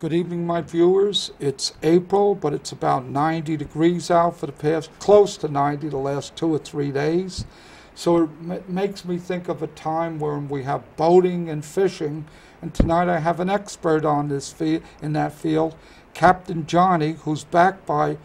Good evening, my viewers. It's April, but it's about 90 degrees out for the past, close to 90 the last 2 or 3 days. So it makes me think of a time when we have boating and fishing. And tonight I have an expert on this in that field, Captain Johnny, who's back by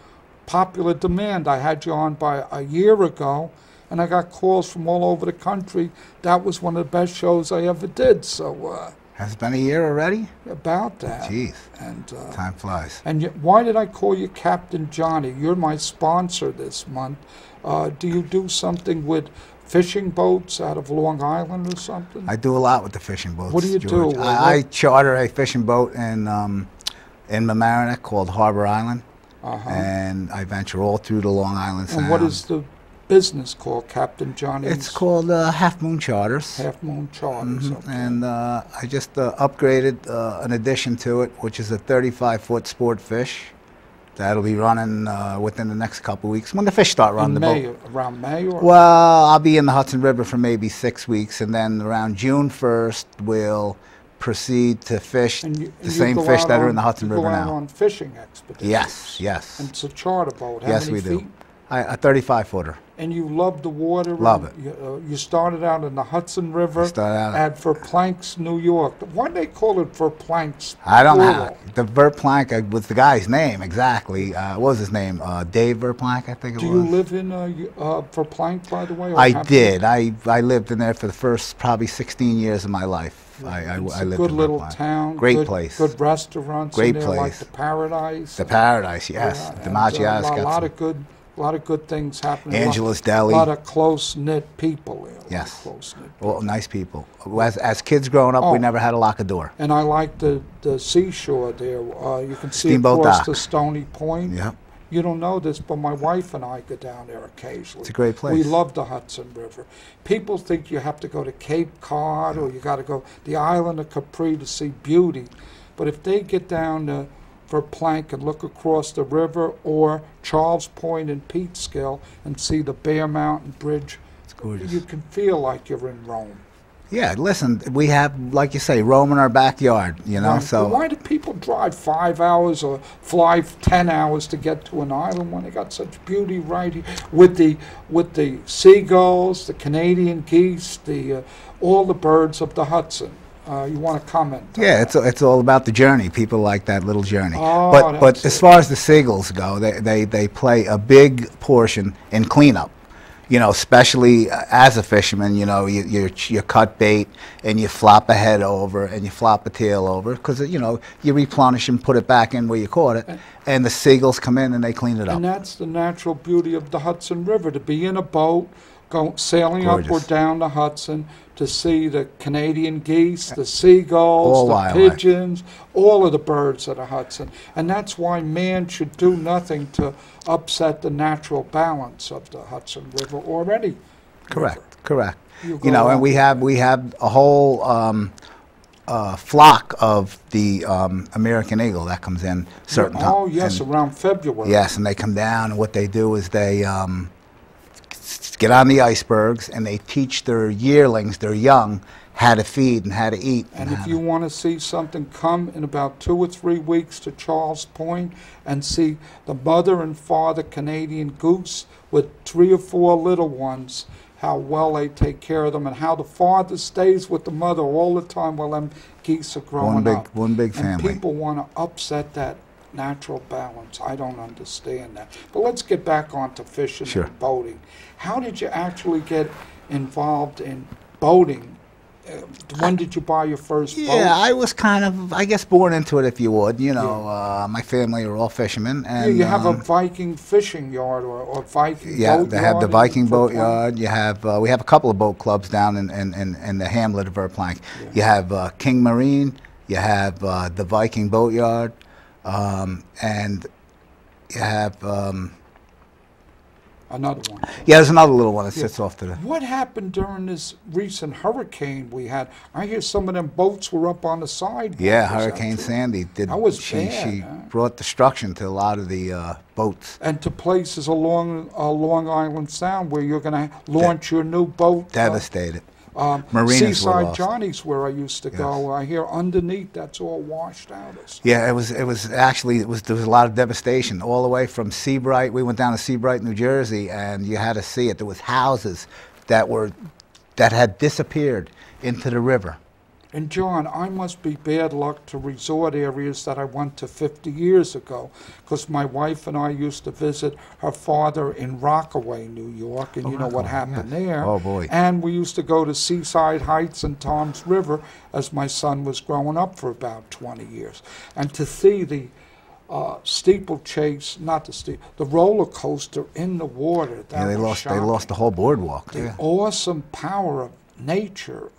popular demand. I had you on by a year ago, and I got calls from all over the country. That was one of the best shows I ever did. So. Has it been a year already? About that. Jeez, and time flies. And why did I call you Captain Johnny? You're my sponsor this month. Do you do something with fishing boats out of Long Island or something? I do a lot with the fishing boats. What do you George. do? I charter a fishing boat in Mamaroneck called Harbor Island, and I venture all through the Long Island Sound. And what is the business called, Captain Johnny? It's called Half Moon Charters. Half Moon Charters. Okay. And I just upgraded an addition to it, which is a 35-foot sport fish. That'll be running within the next couple of weeks when the fish start running the boat. Around May? Or? Well, I'll be in the Hudson River for maybe 6 weeks, and then around June 1st, we'll proceed to fish the same fish that are in the Hudson River now. You go out on fishing expeditions? Yes, yes. And it's a charter boat. How yes, many we feet? do. A 35-footer. And you love the water? Love it. You started out in the Hudson River at Verplanks, New York. Why do they call it Verplanks? I don't know. The Verplank was the guy's name, exactly. What was his name? Dave Verplank, I think it was. Do you live in Verplank, by the way? I did. I lived in there for the first probably 16 years of my life. I lived in good little Verplank. town. Great place. Good restaurants. Great in there, place. Like the Paradise. The Paradise, yes. Yeah, The Maggia's got a lot of good things happening. Angela's Deli. A lot of close-knit people there. Yes. Close-knit well, nice people. As kids growing up, we never had to lock a door. And I like the seashore there. You can see Steamboat across dock. the Stony Point. Yeah. You don't know this, but my wife and I go down there occasionally. It's a great place. We love the Hudson River. People think you have to go to Cape Cod or you got to go the island of Capri to see beauty. But if they get down to Verplank and look across the river, or Charles Point and Peekskill and see the Bear Mountain Bridge, it's gorgeous. You can feel like you're in Rome. Yeah, listen, we have, like you say, Rome in our backyard, you know. Right. So but why do people drive 5 hours or fly 10 hours to get to an island when they got such beauty right here with the seagulls, the Canadian geese, all the birds of the Hudson? You want to comment? Yeah, it's all about the journey. People like that little journey. Oh, but as far as the seagulls go, they play a big portion in cleanup. You know, especially as a fisherman, you know, you cut bait and you flop a head over and you flop a tail over because, you know, you replenish and put it back in where you caught it, and the seagulls come in and they clean it up. And that's the natural beauty of the Hudson River, to be in a boat, sailing Gorgeous. up or down the Hudson, to see the Canadian geese, the seagulls, all the wildlife. pigeons, all of the birds of the Hudson. And that's why man should do nothing to upset the natural balance of the Hudson River or any river. Correct. You know, and we have a whole flock of the American eagle that comes in certain times. Oh, yes, around February. Yes, and they come down, and what they do is they get on the icebergs and they teach their yearlings, their young, how to feed and how to eat. And if you want to see something, come in about 2 or 3 weeks to Charles Point and see the mother and father Canadian goose with 3 or 4 little ones, how well they take care of them and how the father stays with the mother all the time while them geese are growing up. One big family. And people want to upset that natural balance. I don't understand that. But let's get back onto fishing and boating. How did you actually get involved in boating? When did you buy your first boat? Yeah, I was kind of, I guess, born into it, if you would. You know, my family are all fishermen. And you have a Viking fishing yard or Viking boat yard? Yeah, they have the Viking boat yard. You have, we have a couple of boat clubs down in the hamlet of Verplank. Yeah. You have King Marine. You have the Viking boat yard. And you have another one. Yeah, there's another little one that sits off to the. What happened during this recent hurricane we had? I hear some of them boats were up on the side. Yeah, Hurricane Sandy did. That was she bad, brought destruction to a lot of the boats. And to places along Long Island Sound where you're going to launch your new boat. Devastated. Marinas were Seaside lost. Johnny's where I used to go. I hear underneath that's all washed out. Yeah, it was actually there was a lot of devastation all the way from Seabright. We went down to Seabright, New Jersey, and you had to see it. There was houses that had disappeared into the river. And John, I must be bad luck to resort areas that I went to 50 years ago, because my wife and I used to visit her father in Rockaway, New York, and you know what happened there. Oh boy! And we used to go to Seaside Heights and Tom's River as my son was growing up for about 20 years, and to see the steeplechase, the roller coaster in the water. That Yeah, they lost the whole boardwalk. The awesome power of nature.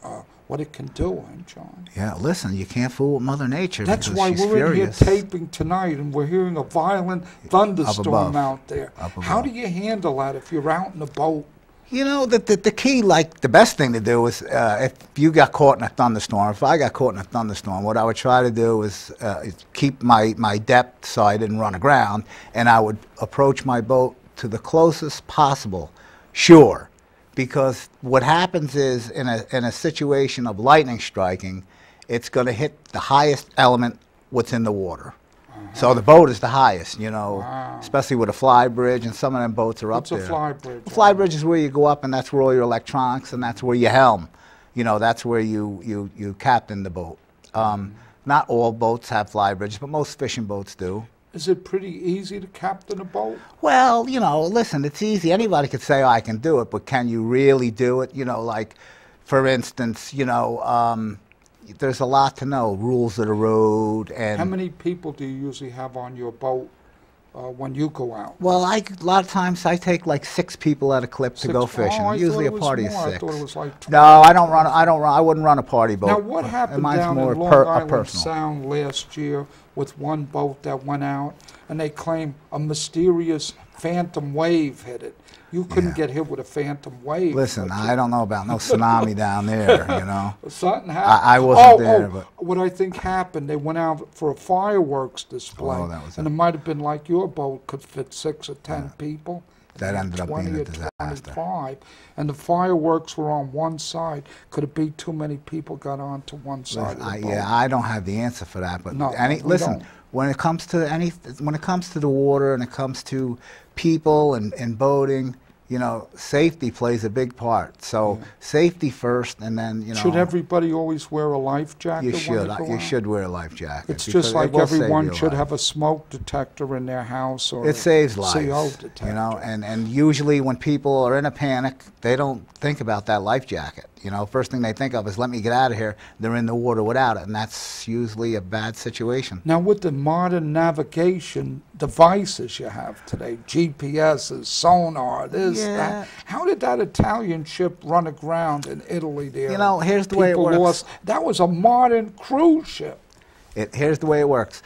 What it can do, John? Yeah, listen, you can't fool with Mother Nature. That's because why she's we're furious. in here taping tonight, and we're hearing a violent thunderstorm out there. Up How above. do you handle that if you're out in a boat? You know, the key, like, the best thing to do is if you got caught in a thunderstorm, if I got caught in a thunderstorm, what I would try to do is keep my depth so I didn't run aground, and I would approach my boat to the closest possible shore. Because what happens is, in a situation of lightning striking, it's going to hit the highest element what's in the water. So the boat is the highest, you know, especially with a fly bridge, and some of them boats are up there. What's a fly bridge? A fly bridge is where you go up, and that's where all your electronics, and that's where you helm. You know, that's where you captain the boat. Not all boats have fly bridges, but most fishing boats do. Is it pretty easy to captain a boat? Well, you know, listen, it's easy. Anybody could say, oh, I can do it, but can you really do it? You know, like, for instance, you know, there's a lot to know, rules of the road. And how many people do you usually have on your boat when you go out? Well, a lot of times I take like 6 people at a clip to go fishing. Oh, Usually a party of 6. I thought it was like 20. No, I wouldn't run a party boat. Now, what happened Mine's down more in Long Island personal. Sound last year with one boat that went out, and they claim a mysterious phantom wave hit it? You couldn't get hit with a phantom wave. Listen, I don't know about no tsunami down there, you know. Something happened. I wasn't there, but what I think happened, they went out for a fireworks display, Oh, that was and it might have been like your boat could fit 6 or 10 people. that ended up being 20 a or disaster. 25, and the fireworks were on one side. Could it be too many people got onto one side of the boat? Yeah, I don't have the answer for that, but No, we listen, don't. when it comes to the water and it comes to people and boating, you know, safety plays a big part. So safety first, and then, you know. Should everybody always wear a life jacket? You when should. they go You out? should wear a life jacket. It's because just it like will save everyone your should life. have a smoke detector in their house or It saves a lives, CO detector. you know, and usually when people are in a panic, they don't think about that life jacket. You know, first thing they think of is, let me get out of here. They're in the water without it, and that's usually a bad situation. Now, with the modern navigation devices you have today, GPSs, sonar, this, that, how did that Italian ship run aground in Italy there? You know, here's the way it People works. lost. That was a modern cruise ship. Here's the way it works.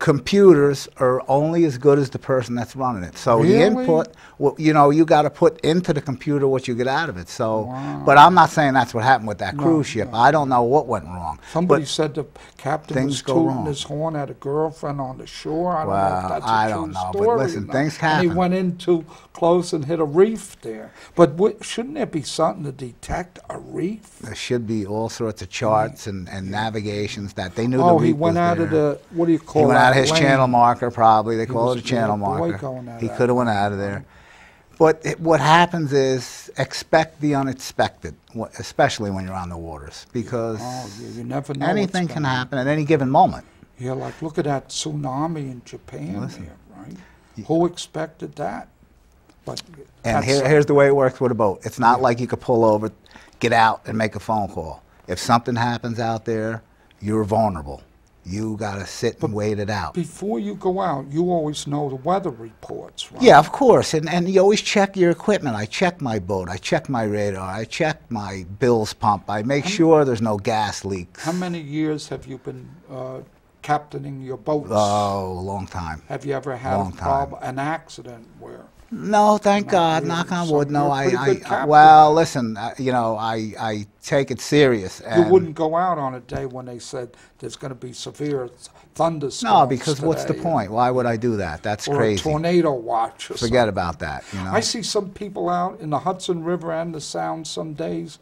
Computers are only as good as the person that's running it. So the Really? input, well, you know, you got to put into the computer what you get out of it. So, Wow. but I'm not saying that's what happened with that No, cruise ship. no. I don't know what went wrong. Somebody But said the captain things was go tooting wrong. his horn at a girlfriend on the shore. I don't know Well, if that's a I true don't know, but story. listen, or not. things And he happen. went in too close and hit a reef there. But shouldn't there be something to detect a reef? there should be all sorts of charts and navigations that they knew the Oh, reef he went was out there. of the, what do you call He went that, out of his lane? channel marker, probably. They He call was it a channel a bad boy marker. going out He of could have that. went out of there. But what happens is, expect the unexpected, especially when you're on the waters, because Oh, you never know. anything what's can gonna happen at any given moment. Yeah, like look at that tsunami in Japan Listen. there, right? Who expected that? But And that's- here's the way it works with a boat. It's not like you could pull over, get out, and make a phone call. If something happens out there, you're vulnerable. You got to sit and wait it out. before you go out, you always know the weather reports, right? Yeah, of course, and you always check your equipment. I check my boat, I check my radar, I check my bills pump, I make sure there's no gas leaks. How many years have you been captaining your boats? Oh, a long time. Have you ever had long time. an accident where? No, thank Not God, really. knock on So wood. No, you're a pretty good captain. well, listen, you know, I take it serious. You And wouldn't go out on a day when they said there's going to be severe thunderstorms. no, because what's the today, point? Why would I do that? That's Or crazy. a tornado watch or Forget something. about that, you know. I see some people out in the Hudson River and the Sound some days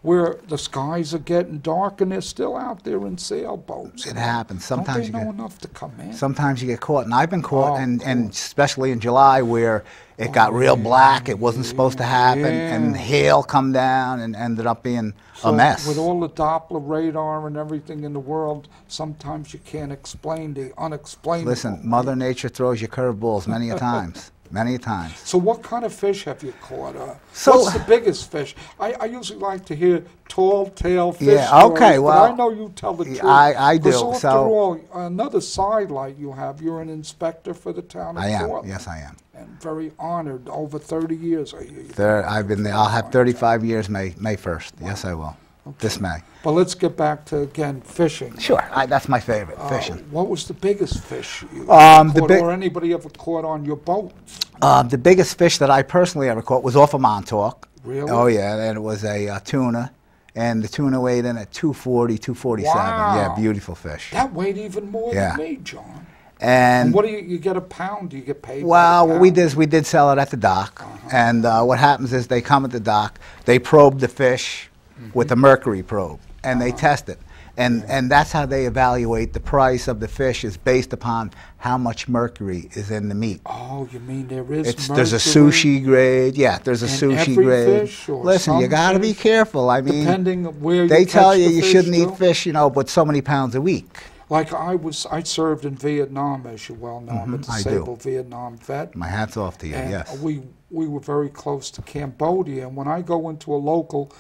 where the skies are getting dark and they're still out there in sailboats. It happens. Sometimes Don't they know enough to come in? Sometimes you get caught, and I've been caught, Oh, and especially in July where it got real black. It wasn't supposed to happen, and hail come down and ended up being a mess. With all the Doppler radar and everything in the world, sometimes you can't explain the unexplainable. Listen, Mother Nature throws you curveballs many a times. Many times. So what kind of fish have you caught? What's the biggest fish? I usually like to hear tall tail fish stories, okay, well, but I know you tell the truth. I do. Because after all, another sidelight you have, you're an inspector for the town of Portland. Yes, I am. And very honored, over 30 years, I hear you. I've been there. I'll have 35 years May 1st. Wow. Yes, I will. Okay. This May. But let's get back to, again, fishing. Sure, that's my favorite, fishing. What was the biggest fish you caught, or anybody ever caught on your boat? The biggest fish that I personally ever caught was off of Montauk. Really? Oh, yeah, and it was a tuna. And the tuna weighed in at 240, 247. Wow. Yeah, beautiful fish. That weighed even more than me, John. And what do you get a pound? Do you get paid? Well, what we did is we did sell it at the dock. And what happens is they come at the dock, they probe the fish with a mercury probe, and they test it. And that's how they evaluate the price of the fish, is based upon how much mercury is in the meat. Oh, you mean there is mercury? There's a sushi grade. Yeah, there's a sushi grade. Fish, or listen, you got to be careful. I mean, depending on where they tell you you shouldn't eat fish, but so many pounds a week. Like I served in Vietnam, as you well know. I'm a disabled Vietnam vet. My hat's off to you, and yes. We were very close to Cambodia, and when I go into a local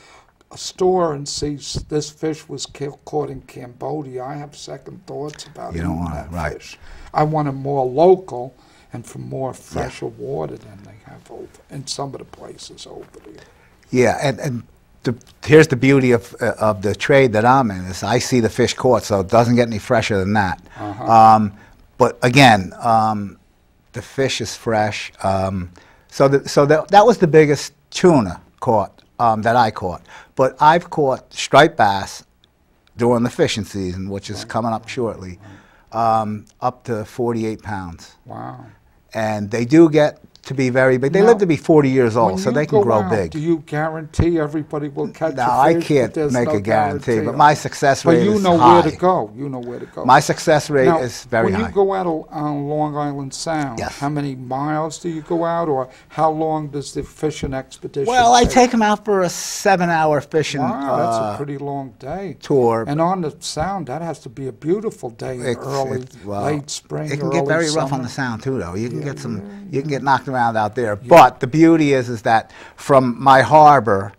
store and see this fish was caught in Cambodia, I have second thoughts about eating that fish. I want it more local and from more fresher water than they have over in some of the places over there. Yeah, and here's the beauty of the trade that I'm in, is I see the fish caught, so it doesn't get any fresher than that. But again, the fish is fresh. So that was the biggest tuna caught that I caught. But I've caught striped bass during the fishing season, which is coming up shortly, up to 48 pounds. Wow. And they do get to be very big. They live to be 40 years old, so they can grow big. Do you guarantee everybody will catch a fish? No, I can't make a guarantee, but my success rate is high. But you know where to go. You know where to go. My success rate is very high. When you go out on Long Island Sound, how many miles do you go out, or how long does the fishing expedition take? I take them out for a 7-hour fishing that's a pretty long day. Tour. And on the Sound, that has to be a beautiful day in late spring, it can get very rough on the Sound, too, though. You can get you can get knocked around out there. But the beauty is that from my harbor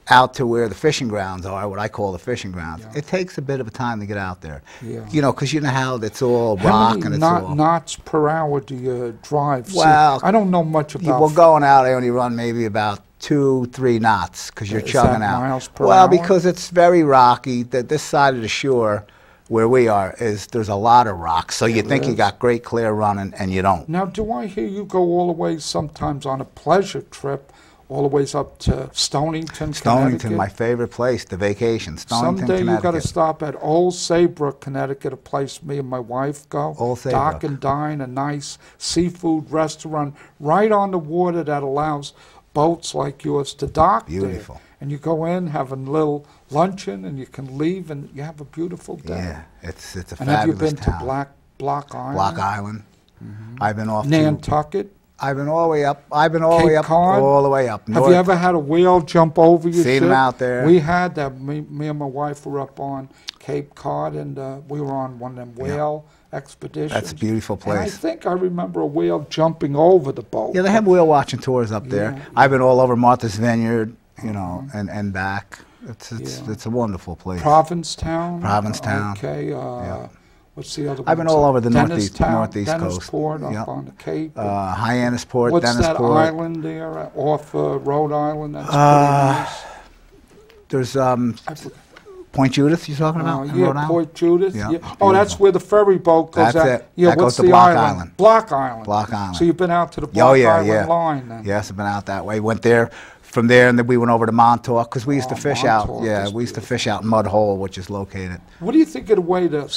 out to where the fishing grounds are, what I call the fishing grounds, it takes a bit of a time to get out there. You know, because you know how it's all rock and it's all... How many knots per hour do you drive? Well, I don't know much about... Well, going out, I only run maybe about 2-3 knots, because you're chugging out. Miles per hour? Because it's very rocky. This side of the shore where we are there's a lot of rocks, so you think you got great clear running, and you don't. Now, do I hear you go all the way sometimes on a pleasure trip, all the ways up to Stonington, Connecticut? My favorite place to vacation, Stonington, Someday Connecticut. you got to stop at Old Saybrook, Connecticut, a place me and my wife go. Old Saybrook. Dock and Dine, a nice seafood restaurant right on the water that allows boats like yours to dock Beautiful. There. And you go in, have a little luncheon, and you can leave, and you have a beautiful day. Yeah, it's a fabulous town. And have you been to Block Island? Block Island. I've been off Nantucket. I've been all the way up. I've been all the way up. Cod? All the way up. Have you ever had a whale jump over your ship? Seen them out there. We had that. Me and my wife were up on Cape Cod, and we were on one of them whale expeditions. That's a beautiful place. And I think I remember a whale jumping over the boat. Yeah, they have whale watching tours up there. I've been all over Martha's Vineyard, you know, and back. It's a wonderful place. Provincetown. Provincetown. Okay. What's the other one? I've been all over the northeast coast. Dennisport, up on the Cape. Hyannisport, What's Dennisport. that island there off Rhode Island? That's pretty nice. There's Point Judith you're talking about? Yeah, Point Judith. Yeah. Oh, that's where the ferry boat goes out. That's it. Yeah, that what's goes to the Block island? Island. Block Island. Block Island. So you've been out to the Block Island line then? Yes, I've been out that way. Went there from there, and then we went over to Montauk because we used to Oh, fish out. Montauk Yeah, is we used to beautiful. fish out in Mud Hole, which is located. What do you think of the way the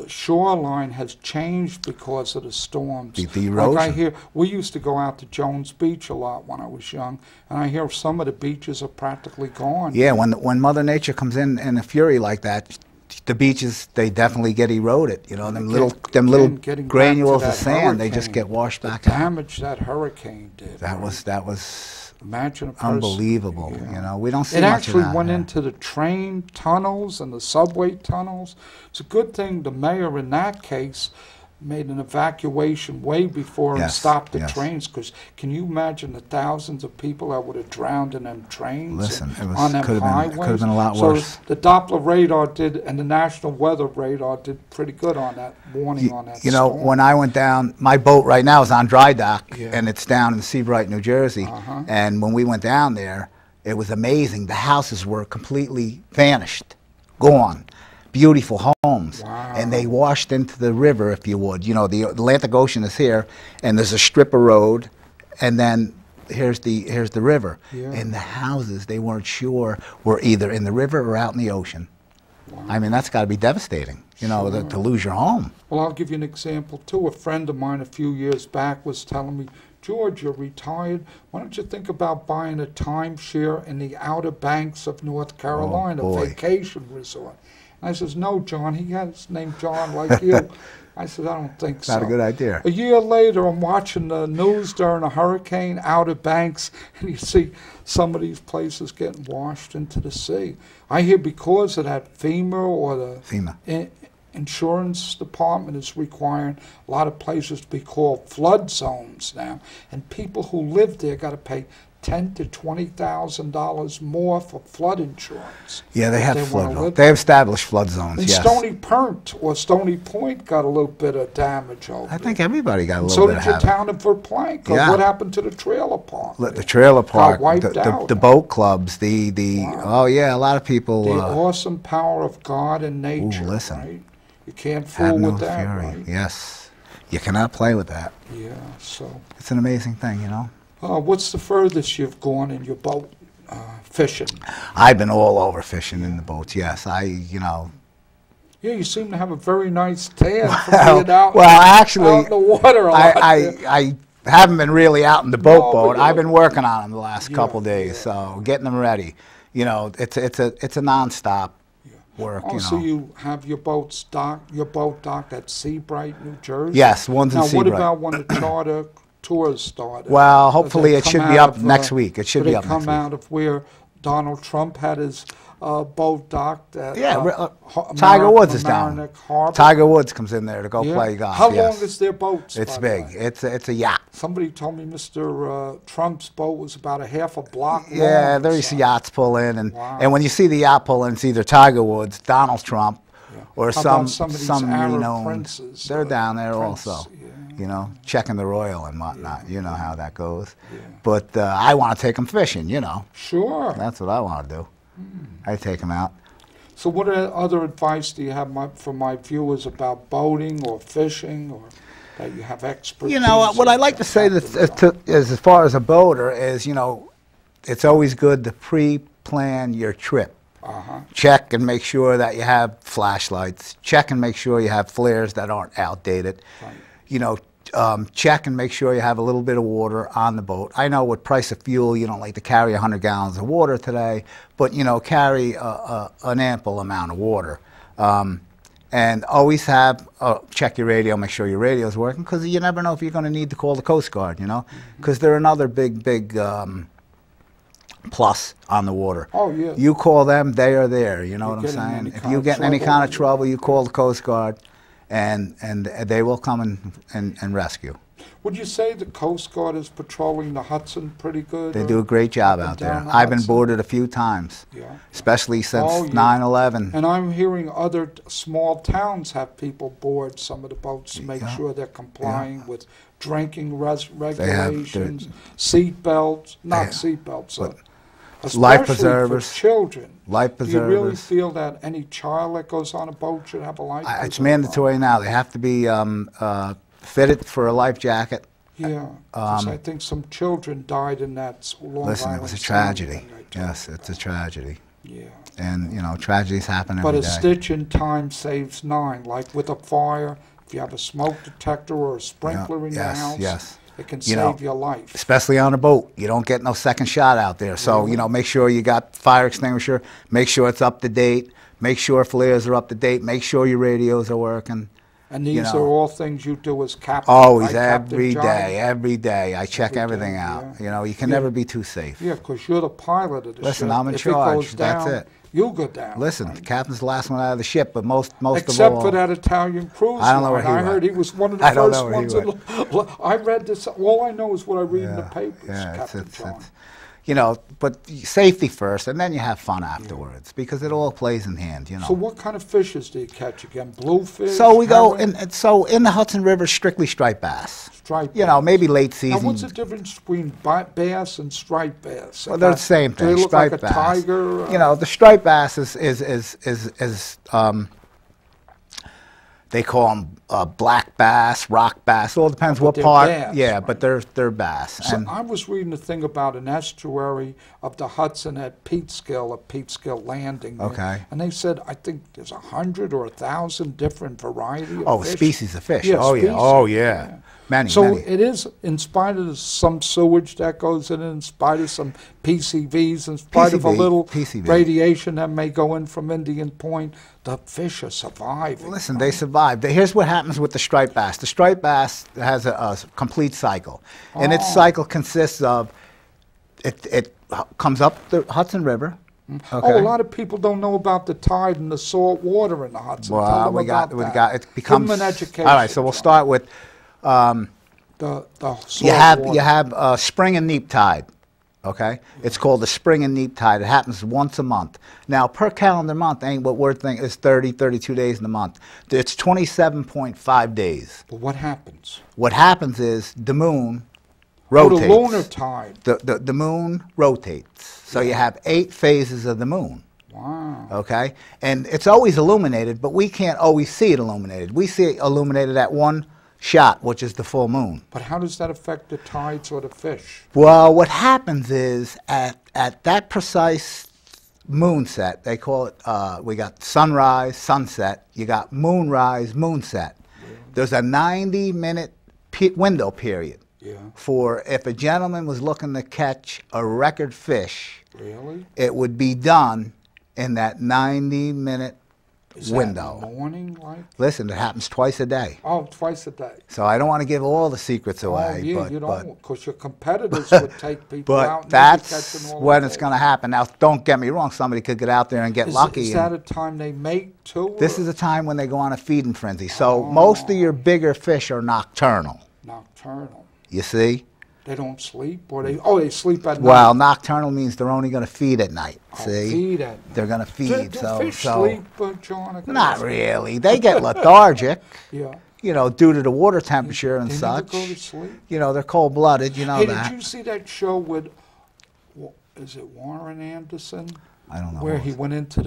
shoreline has changed because of the storms? The Like I erosion. hear, we used to go out to Jones Beach a lot when I was young, and I hear some of the beaches are practically gone. Yeah, when Mother Nature comes in a fury like that, the beaches, they definitely get eroded. You know, them little Getting back to granules of that sand, they just hurricane, get washed the back out. damage that hurricane did. That right? was Imagine a person, unbelievable. yeah. You know, we don't see It much actually of that. went yeah. into the train tunnels and the subway tunnels. It's a good thing the mayor in that case made an evacuation way before and Yes, stopped the yes. trains. Because can you imagine the thousands of people that would have drowned in them trains? Listen, and it was- on them could have highways? been a lot so worse. the Doppler radar did, and the National Weather Radar did pretty good on that warning on that. You know, storm. when I went down, my boat right now is on dry dock, Yeah. and it's down in Seabright, New Jersey. Uh-huh. And when we went down there, it was amazing. The houses were completely vanished, gone. Beautiful homes. Wow. And they washed into the river, if you would. You know, the Atlantic Ocean is here, and there's a strip of road, and then here's the river. Yeah. And the houses, they weren't sure, were either in the river or out in the ocean. Wow. I mean, that's got to be devastating, you know, Sure. to lose your home. Well, I'll give you an example, too. A friend of mine a few years back was telling me, George, you're retired. Why don't you think about buying a timeshare in the Outer Banks of North Carolina, boy. vacation resort? And I says, no, John. He has his name John like you. I said, I don't think so. Not a good idea. A year later, I'm watching the news during a hurricane, Outer Banks, and you see some of these places getting washed into the sea. I hear because of that FEMA or the FEMA. Insurance department is requiring a lot of places to be called flood zones now, and people who live there got to pay $10,000 to $20,000 more for flood insurance. Yeah, they if have wanna flood live zones. They have established flood zones, and yes. Stony Point or Stony Point got a little bit of damage over I there. think everybody got a And little so bit did of your havoc. town of Verplank. Yeah. What happened to the trailer park? The trailer park, wiped out. the boat clubs, Wow. oh yeah, a lot of people The awesome power of God and nature, listen. right? You can't fool have no with that, fury. right? Yes, you cannot play with that. Yeah, so. It's an amazing thing, you know. What's the furthest you've gone in your boat fishing? I've been all over fishing in the boats. Yes, you know. Yeah, you seem to have a very nice tan from being out, well, actually, out in the water a lot. there. I haven't been really out in the boat No, but boat. you- I've been working on them the last Yeah, couple days, yeah. so getting them ready. You know, it's a nonstop work. Oh, You so know. you have your boat docked at Seabright, New Jersey? Yes, one's in Now, Seabright. what about when the charter tours started? Well, Do hopefully they it should come be out up of, next week. It should do be they up next come week. out of where Donald Trump had his boat docked at Tiger Woods is down. Mamaroneck Harbor? Tiger Woods comes in there to go Yeah. play golf. How yes. long is their boats? It's by the big. way? It's a yacht. Somebody told me Mr. Trump's boat was about a half a block long. Yeah, there's so- yachts pull in, Wow. and when you see the yacht pull in, it's either Tiger Woods, Donald Trump, Yeah. or How some about some of these Arab renowned. princes, They're down there prince, also. yeah. You know, checking the royal and whatnot. You know how that goes. Yeah. But I want to take them fishing. You know, Sure. that's what I want to do. I take them out. So what other advice do you have for my viewers about boating or fishing, or that you have expertise? You know, what I like to say as far as a boater is, you know, it's always good to pre-plan your trip. Uh-huh. Check and make sure that you have flashlights. Check and make sure you have flares that aren't outdated. Right. You know, check and make sure you have a little bit of water on the boat. I know with price of fuel, you don't like to carry 100 gallons of water today, but, you know, carry an ample amount of water. And always have, check your radio, make sure your radio is working, because you never know if you're going to need to call the Coast Guard, you know, because they're another big plus on the water. Oh, yeah. You call them, they are there, you know You what I'm get in any saying? If kind you of get in any trouble, kind of trouble, you call the Coast Guard, and they will come and rescue. Would you say the Coast Guard is patrolling the Hudson pretty good? They or do a great job up and out there. down the I've been Hudson? boarded a few times, Yeah. especially since Oh, yeah. 9/11. And I'm hearing other small towns have people board some of the boats to make Yeah. sure they're complying with drinking have- regulations, seat belts, not They- seat belts, but especially life preservers. for children. Life Do you really preservers. feel that any child that goes on a boat should have a life preserver? It's mandatory now. They have to be fitted for a life jacket Yeah, 'cause I think some children died in that Long Listen, it Island was a tsunami tragedy. thing they Yes, talked it's a about. tragedy. Yeah. And, you know, tragedies happen But every a day. stitch in time saves 9. Like with a fire, if you have a smoke detector or a sprinkler in your house, yes. it can You know, save your life. Especially on a boat. You don't get no second shot out there. So, Really? you know, make sure you got fire extinguisher. Make sure it's up to date. Make sure flares are up to date. Make sure your radios are working. And you these know. are all things you do as captain. Always, right, Captain every John? day, every day. I check Every everything day, out. yeah. You know, you can Yeah. never be too safe. Yeah, because you're the pilot of the Listen, ship. I'm in if charge. It goes down, That's it. you'll go down. Listen, the right? captain's the last one out of the ship, but most Except of all, for that Italian cruise I don't know line. where he I heard went. he was one of the I don't first know where he ones. I read this. All I know is what I read in the papers, yeah, Captain John. you know, but safety first, and then you have fun afterwards, because it all plays in hand, you know. So what kind of fishes do you catch again? Bluefish? So we go, herring, and so in the Hudson River, strictly striped bass. striped You know, bass? maybe late Now, season. what's the difference between bass and striped bass? Well, they're the same Do thing. they look Striped like a bass. tiger? You know, the striped bass is they call them black bass, rock bass. It all depends what they're part. bass, yeah, right? but they're bass. So And I was reading a thing about an estuary of the Hudson at Peekskill Landing. there, Okay. And they said, I think there's 100 or 1,000 different variety of fish. species of fish. Yeah, oh yeah, species, oh yeah. Many, So many. it is, in spite of some sewage that goes in spite of some PCVs, in spite of a little PCV. radiation that may go in from Indian Point, the fish are surviving. Listen, they survive. Here's what happens with the striped bass. The striped bass has a complete cycle, and its cycle consists of it comes up the Hudson River. Okay. Oh, a lot of people don't know about the tide and the salt water in the Hudson. Tell Well, them we about got that. it becomes Give them an education. All right, so we'll John. start with The salt you have water. spring and neap tide. Okay, it's called the spring and neap tide. It happens once a month. Now, per calendar month, ain't what we're thinking is 30, 32 days in a month. It's 27.5 days. But what happens? What happens is the moon Oh, rotates. the lunar tide. The moon rotates. So you have 8 phases of the moon. Wow. Okay, and it's always illuminated, but we can't always see it illuminated. We see it illuminated at one shot, which is the full moon. But how does that affect the tides or the fish? Well, what happens is at that precise moon set, they call it, we got sunrise, sunset, you got moonrise, moonset. There's a 90-minute window period for if a gentleman was looking to catch a record fish, it would be done in that 90-minute window. That in the morning, like? Listen, it happens twice a day. Oh, twice a day. So I don't want to give all the secrets away. Oh, yeah, but, you but, don't, because your competitors would take people out. But And that's they'd be catching all when the it's fish. going to happen. Now, don't get me wrong. Somebody could get out there and get lucky. Is that a time they mate too? This is a time when they go on a feeding frenzy. So most of your bigger fish are nocturnal. Nocturnal. You see? They don't sleep, or they sleep at night. Well, nocturnal means they're only going to feed at night. See? Feed at night. They're going to feed. Do so fish so sleep, John? not really. They get lethargic. Yeah. You know, due to the water temperature and They such. need to go to sleep. You know, they're cold-blooded. You know Hey, that. did you see that show with, is it Warren Anderson? I don't know. Where who he it went into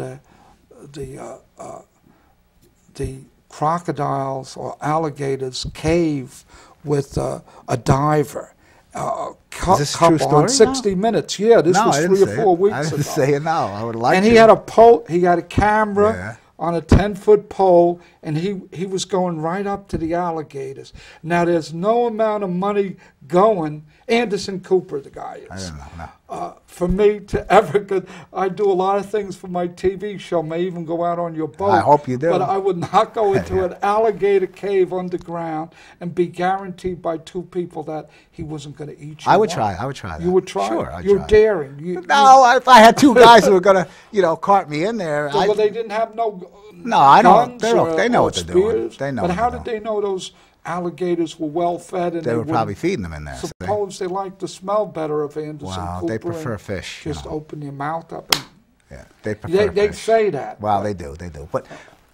the crocodiles or alligators cave with a diver. Is this a true couple story? on 60 Minutes. Yeah, this No, was I didn't 3 or say 4 it. weeks I didn't ago. say it. No, I would like And to. he had a pole. He had a camera Yeah. on a 10-foot pole, and he was going right up to the alligators. Now there's no amount of money going. Anderson Cooper, the guy is. I don't know. No. For me to ever go, I do a lot of things for my TV show. May even go out on your boat. I hope you do. But I would not go into an alligator cave underground and be guaranteed by 2 people that he wasn't going to eat you. I would up. try. I would try that. You would try. Sure, I'd You're try. daring. No, if I had 2 guys who were going to, cart me in there. Well, they didn't have no. No, I don't. Guns They know or what they're doing. spears. They know But what how they're did they know those alligators were well fed? And They were wouldn't- probably feeding them in there. see? Suppose they like the smell better of Anderson Wow, Cooper. they prefer and fish, you Just know. open your mouth up and Yeah, they prefer they fish. say that. Well, but- they do. They do. But,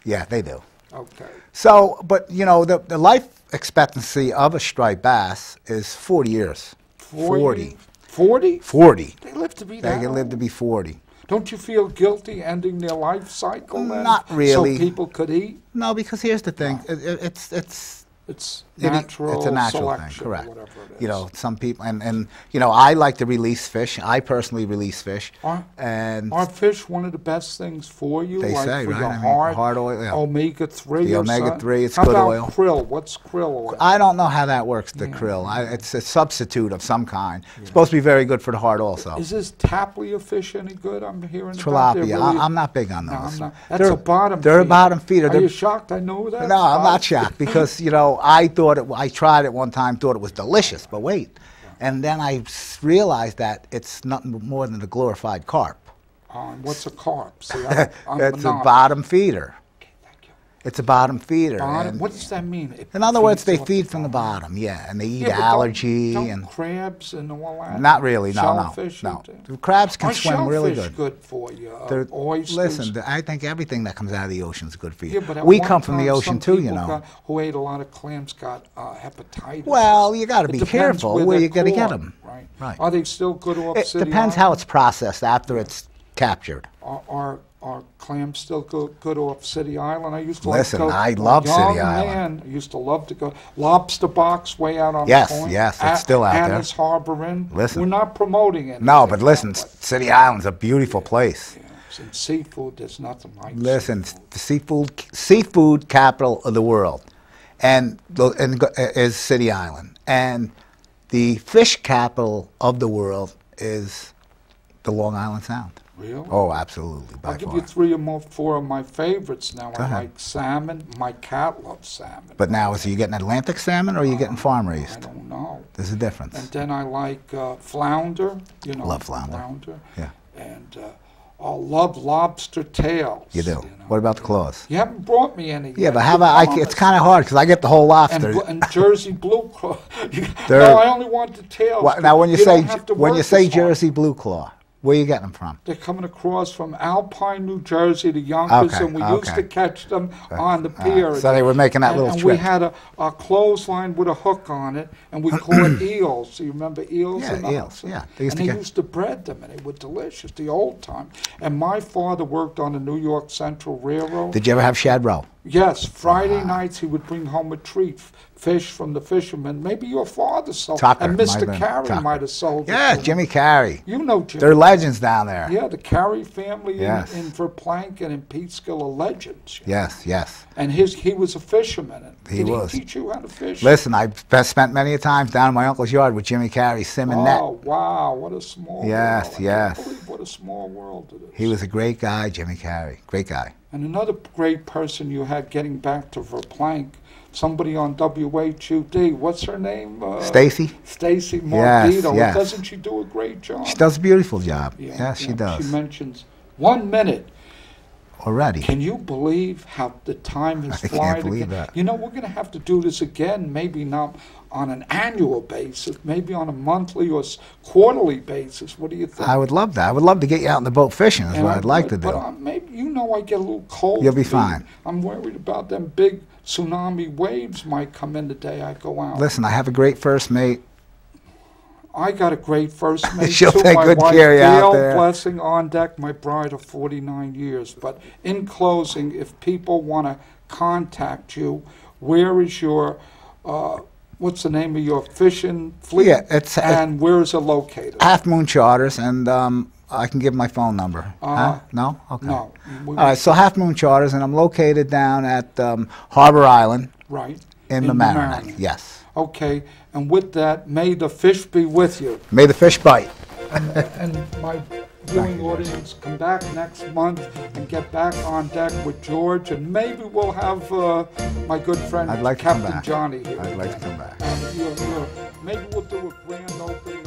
yeah, they do. Okay. So, but, the life expectancy of a striped bass is 40 years. 40? 40? 40. They live to be They that can live to old. be 40. Don't you feel guilty ending their life cycle then? Not really. So people could eat? No, because here's the thing. It's natural It's a natural thing, selection, correct. whatever it is. You know, some people, and you know, I like to release fish. I personally release fish. And are fish one of the best things for you? they like say, for right? your I mean, heart, heart oil, yeah. omega-3 The or omega-3, it's How good about oil. krill? What's krill oil? I don't know how that works, the krill. It's a substitute of some kind. It's supposed to be very good for the heart also. Is this taplia fish any good? I'm hearing about Tilapia. really, I'm not big on those. No, I'm not. That's a bottom They're a feeder. bottom feeder. Are you shocked I know that? No, I'm not shocked because, you know, I tried it one time, thought it was delicious, but wait. And then I realized that it's nothing more than a glorified carp. What's a carp? See, It's a bottom feeder. Okay, thank you. It's a bottom feeder. Bottom? What does that mean? In other words, they feed from the bottom, yeah, and they eat algae don't and crabs and all that. not really, Shellfish no. The crabs can swim really good. Good for you. Oysters. Listen, I think everything that comes out of the ocean is good for you. Yeah, but at we one come from the time, ocean some too, you people know. who ate a lot of clams got hepatitis. Well, you got to be depends careful where they're you're going to get caught, them. Right. Are they still good off It City depends Island? how it's processed after it's captured. Are clams still good off City Island? I used to Listen, like to go, I love City young Island. Man, I used to love to go. Lobster Box way out on Yes, the point. yes, it's still out there. Anna's Harbor Inn. Listen. We're not promoting it. No, but listen, City Island's a beautiful place. Yeah, and seafood, there's nothing like Listen, seafood. the seafood capital of the world, and is City Island, and the fish capital of the world is the Long Island Sound. Really? Oh, absolutely, by I'll give far. you 3 or 4 of my favorites now. Go I ahead. like salmon. My cat loves salmon. But now, is you getting Atlantic salmon or are you getting farm I raised? don't know. There's a difference. And then I like flounder. You know, Love flounder. Yeah. And I love lobster tails. You do. know. What about the claws? You haven't brought me any. Yeah, yet. but You how about it's promised. kind of hard because I get the whole lobster. And Jersey blue claw. They're- No, I only want the tails. Now, when you don't say have to work as hard. Jersey blue claw, where are you getting them from? They're coming across from Alpine, New Jersey to Yonkers, Okay, and we used okay. to catch them on the pier. So they were making that little and trip. we had a clothesline with a hook on it, and we caught eels. So you remember eels? Yeah, in the eels, house? yeah. And they used to bread them, and they were delicious, the old time. And my father worked on the New York Central Railroad. Did you ever have shad roe? Yes, Friday nights he would bring home a treat, fish from the fishermen. Maybe your father sold, Tucker, and might Mr. have been Carey Tucker. might have sold it. Yeah, to him. Jimmy Carey. You know Jimmy. They're legends down there. Yeah, the Carey family Yes. in Verplank and in Peekskill are legends. you know. Yes, yes. And he was a fisherman. And He did was. he teach you how to fish? Listen, I've spent many a times down in my uncle's yard with Jimmy Carey, simming net. Oh, wow, what a small Yes, world. I yes. can't believe what a small world it is. He was a great guy, Jimmy Carey. Great guy. And another great person you had getting back to Verplank, somebody on WHUD, what's her name? Stacy? Stacy Yes, Mordito. yes. Doesn't she do a great job? She does a beautiful job. Yes, she does. She mentions 1 minute. Already. Can you believe how the time has I flied can't believe again? that. You know, we're going to have to do this again, maybe not on an annual basis, maybe on a monthly or quarterly basis. What do you think? I would love that. I would love to get you out in the boat fishing is And what I'd like to do. But maybe, you know, I get a little cold. You'll be feet. fine. I'm worried about them big tsunami waves might come in the day I go out. Listen, I have a great first mate. I got a great first mate. She'll too. take My good wife, care of you out Gail there. Blessing Ondek, my bride of 49 years. But in closing, if people want to contact you, where is your, what's the name of your fishing fleet? Yeah, it's and where is it located? Half Moon Charters, and I can give my phone number. No? Okay. No. All right, so Half Moon Charters, and I'm located down at Harbor Island Right. in the Mamaroneck. Yes. Okay, and with that, may the fish be with you. May the fish bite. And my viewing audience, come back next month and get back on deck with George, and maybe we'll have my good friend I'd like to come Captain back. Johnny here. I'd like to come back. Maybe we'll do a grand opening